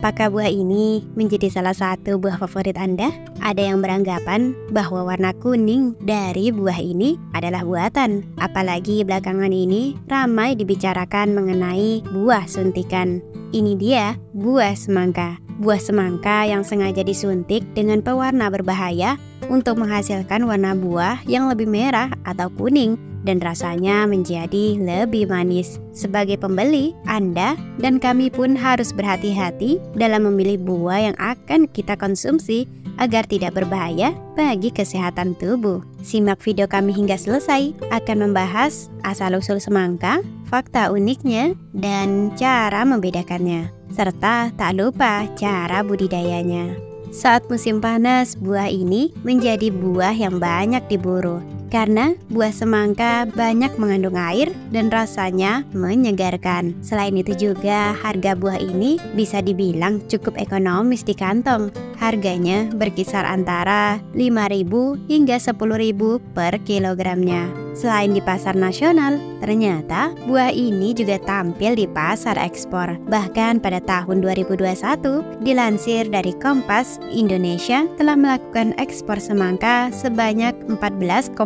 Apakah buah ini menjadi salah satu buah favorit Anda? Ada yang beranggapan bahwa warna kuning dari buah ini adalah buatan. Apalagi belakangan ini ramai dibicarakan mengenai buah suntikan. Ini dia buah semangka. Buah semangka yang sengaja disuntik dengan pewarna berbahaya untuk menghasilkan warna buah yang lebih merah atau kuning dan rasanya menjadi lebih manis. Sebagai pembeli, Anda dan kami pun harus berhati-hati dalam memilih buah yang akan kita konsumsi agar tidak berbahaya bagi kesehatan tubuh. Simak video kami hingga selesai, akan membahas asal-usul semangka, fakta uniknya, dan cara membedakannya. Serta tak lupa cara budidayanya. Saat musim panas, buah ini menjadi buah yang banyak diburu karena buah semangka banyak mengandung air dan rasanya menyegarkan. Selain itu juga harga buah ini bisa dibilang cukup ekonomis di kantong. Harganya berkisar antara 5.000 hingga 10.000 per kilogramnya. Selain di pasar nasional, ternyata buah ini juga tampil di pasar ekspor. Bahkan pada tahun 2021, dilansir dari Kompas, Indonesia telah melakukan ekspor semangka sebanyak 14,5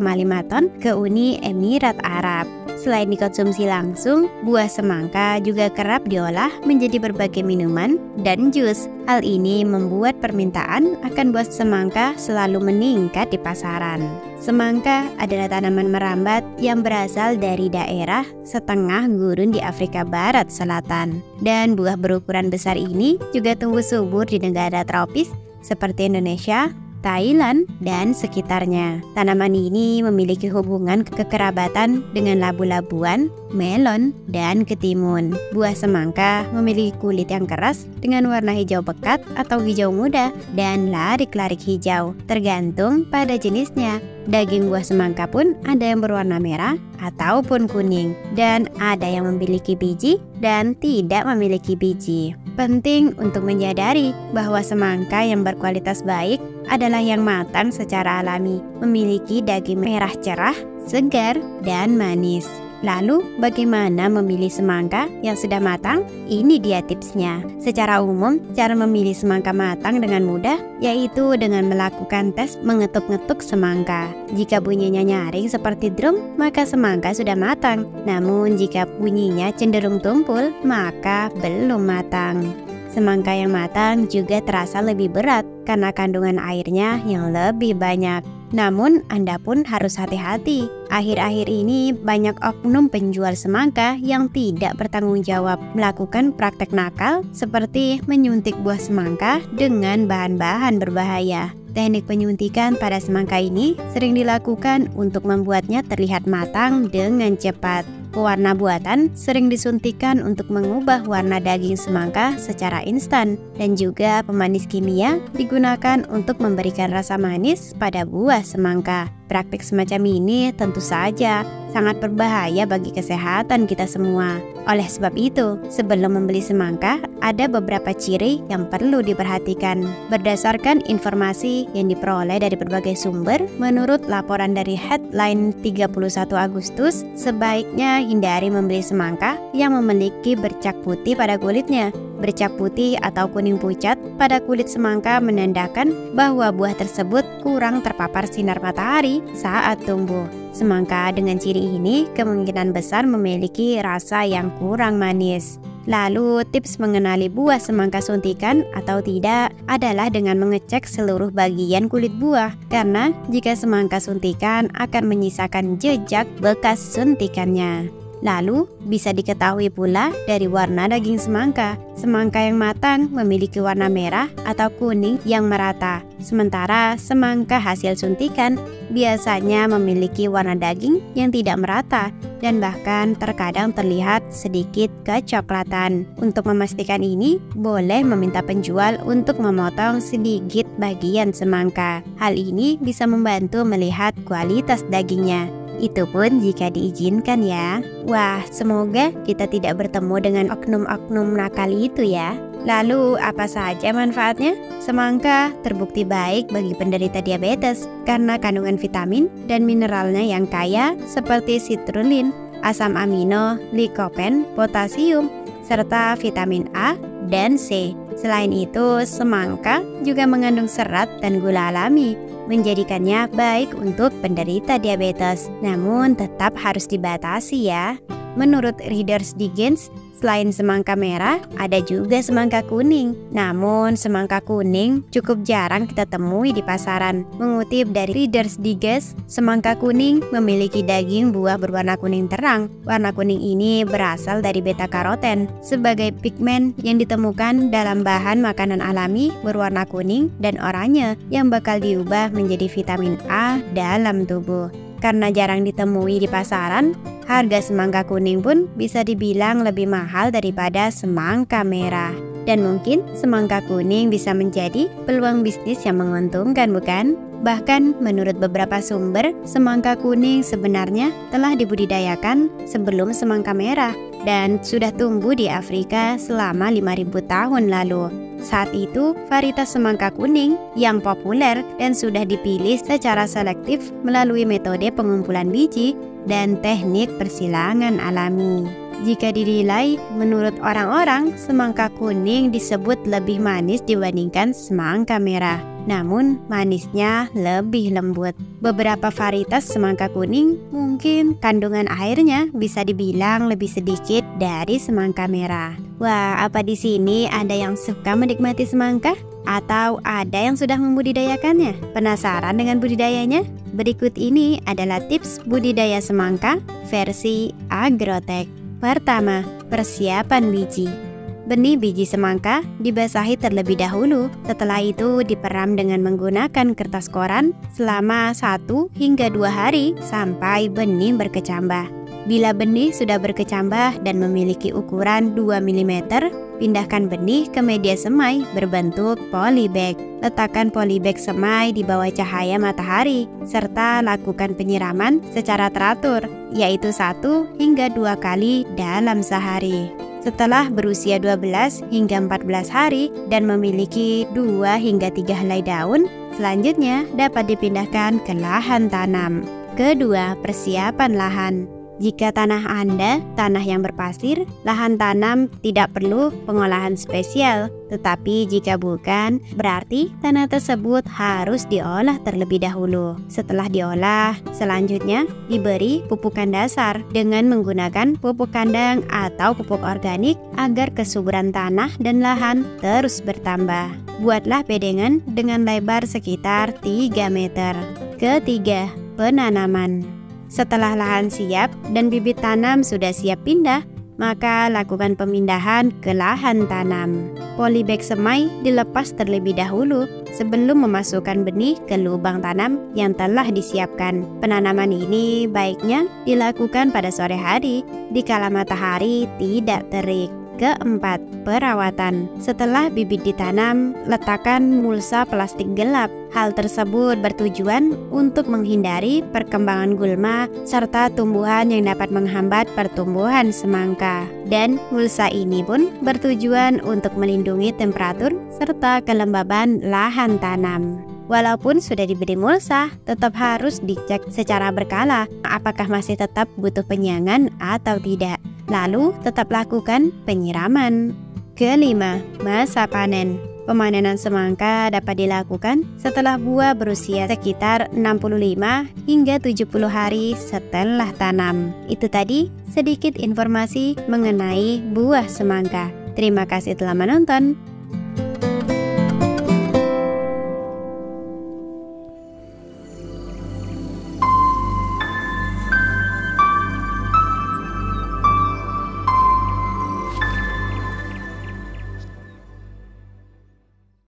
ton ke Uni Emirat Arab. Selain dikonsumsi langsung, buah semangka juga kerap diolah menjadi berbagai minuman dan jus. Hal ini membuat permintaan akan buah semangka selalu meningkat di pasaran. Semangka adalah tanaman merambat yang berasal dari daerah setengah gurun di Afrika Barat Selatan. Dan buah berukuran besar ini juga tumbuh subur di negara tropis seperti Indonesia, Thailand, dan sekitarnya. Tanaman ini memiliki hubungan kekerabatan dengan labu-labuan, melon, dan ketimun. Buah semangka memiliki kulit yang keras dengan warna hijau pekat atau hijau muda dan larik-larik hijau, tergantung pada jenisnya. Daging buah semangka pun ada yang berwarna merah ataupun kuning, dan ada yang memiliki biji dan tidak memiliki biji. Penting untuk menyadari bahwa semangka yang berkualitas baik adalah yang matang secara alami, memiliki daging merah cerah, segar, dan manis. Lalu, bagaimana memilih semangka yang sudah matang? Ini dia tipsnya. Secara umum, cara memilih semangka matang dengan mudah yaitu dengan melakukan tes mengetuk-ngetuk semangka. Jika bunyinya nyaring seperti drum, maka semangka sudah matang. Namun, jika bunyinya cenderung tumpul, maka belum matang. Semangka yang matang juga terasa lebih berat karena kandungan airnya yang lebih banyak. Namun, Anda pun harus hati-hati. Akhir-akhir ini banyak oknum penjual semangka yang tidak bertanggung jawab melakukan praktek nakal seperti menyuntik buah semangka dengan bahan-bahan berbahaya. Teknik penyuntikan pada semangka ini sering dilakukan untuk membuatnya terlihat matang dengan cepat. Pewarna buatan sering disuntikan untuk mengubah warna daging semangka secara instan, dan juga pemanis kimia digunakan untuk memberikan rasa manis pada buah semangka. Praktik semacam ini tentu saja sangat berbahaya bagi kesehatan kita semua. Oleh sebab itu, sebelum membeli semangka, ada beberapa ciri yang perlu diperhatikan. Berdasarkan informasi yang diperoleh dari berbagai sumber, menurut laporan dari Headline 31 Agustus, sebaiknya hindari membeli semangka yang memiliki bercak putih pada kulitnya. Bercak putih atau kuning pucat pada kulit semangka menandakan bahwa buah tersebut kurang terpapar sinar matahari saat tumbuh. Semangka dengan ciri ini kemungkinan besar memiliki rasa yang kurang manis. Lalu, tips mengenali buah semangka suntikan atau tidak adalah dengan mengecek seluruh bagian kulit buah, karena jika semangka suntikan akan menyisakan jejak bekas suntikannya. Lalu, bisa diketahui pula dari warna daging semangka. Semangka yang matang memiliki warna merah atau kuning yang merata, sementara semangka hasil suntikan biasanya memiliki warna daging yang tidak merata dan bahkan terkadang terlihat sedikit kecoklatan. Untuk memastikan ini, boleh meminta penjual untuk memotong sedikit bagian semangka. Hal ini bisa membantu melihat kualitas dagingnya. Itu pun jika diizinkan ya. Wah, semoga kita tidak bertemu dengan oknum-oknum nakal itu ya. Lalu apa saja manfaatnya? Semangka terbukti baik bagi penderita diabetes karena kandungan vitamin dan mineralnya yang kaya seperti citrulline, asam amino, likopen, potasium, serta vitamin A dan C. Selain itu, semangka juga mengandung serat dan gula alami, menjadikannya baik untuk penderita diabetes. Namun tetap harus dibatasi ya. Menurut Reader's Digest, selain semangka merah, ada juga semangka kuning. Namun, semangka kuning cukup jarang kita temui di pasaran. Mengutip dari Reader's Digest, semangka kuning memiliki daging buah berwarna kuning terang. Warna kuning ini berasal dari beta-karoten sebagai pigmen yang ditemukan dalam bahan makanan alami berwarna kuning dan oranye yang bakal diubah menjadi vitamin A dalam tubuh. Karena jarang ditemui di pasaran, harga semangka kuning pun bisa dibilang lebih mahal daripada semangka merah. Dan mungkin semangka kuning bisa menjadi peluang bisnis yang menguntungkan, bukan? Bahkan menurut beberapa sumber, semangka kuning sebenarnya telah dibudidayakan sebelum semangka merah dan sudah tumbuh di Afrika selama 5.000 tahun lalu. Saat itu, varietas semangka kuning yang populer dan sudah dipilih secara selektif melalui metode pengumpulan biji dan teknik persilangan alami. Jika dinilai, menurut orang-orang, semangka kuning disebut lebih manis dibandingkan semangka merah. Namun, manisnya lebih lembut. Beberapa varietas semangka kuning mungkin kandungan airnya bisa dibilang lebih sedikit dari semangka merah. Wah, apa di sini ada yang suka menikmati semangka? Atau ada yang sudah membudidayakannya? Penasaran dengan budidayanya? Berikut ini adalah tips budidaya semangka versi Agrotech. Pertama, persiapan biji. Benih biji semangka dibasahi terlebih dahulu. Setelah itu diperam dengan menggunakan kertas koran selama 1 hingga 2 hari sampai benih berkecambah. Bila benih sudah berkecambah dan memiliki ukuran 2 mm, pindahkan benih ke media semai berbentuk polybag. Letakkan polybag semai di bawah cahaya matahari, serta lakukan penyiraman secara teratur, yaitu 1 hingga 2 kali dalam sehari. Setelah berusia 12 hingga 14 hari dan memiliki 2 hingga 3 helai daun, selanjutnya dapat dipindahkan ke lahan tanam. Kedua, persiapan lahan. Jika tanah Anda tanah yang berpasir, lahan tanam tidak perlu pengolahan spesial. Tetapi jika bukan, berarti tanah tersebut harus diolah terlebih dahulu. Setelah diolah, selanjutnya diberi pupukan dasar dengan menggunakan pupuk kandang atau pupuk organik agar kesuburan tanah dan lahan terus bertambah. Buatlah bedengan dengan lebar sekitar 3 meter. Ketiga, penanaman. Setelah lahan siap dan bibit tanam sudah siap pindah, maka lakukan pemindahan ke lahan tanam. Polybag semai dilepas terlebih dahulu sebelum memasukkan benih ke lubang tanam yang telah disiapkan. Penanaman ini baiknya dilakukan pada sore hari dikala matahari tidak terik. Keempat, perawatan. Setelah bibit ditanam, letakkan mulsa plastik gelap. Hal tersebut bertujuan untuk menghindari perkembangan gulma serta tumbuhan yang dapat menghambat pertumbuhan semangka. Dan mulsa ini pun bertujuan untuk melindungi temperatur serta kelembaban lahan tanam. Walaupun sudah diberi mulsa, tetap harus dicek secara berkala apakah masih tetap butuh penyiangan atau tidak. Lalu tetap lakukan penyiraman. Kelima, masa panen. Pemanenan semangka dapat dilakukan setelah buah berusia sekitar 65 hingga 70 hari setelah tanam. Itu tadi sedikit informasi mengenai buah semangka. Terima kasih telah menonton.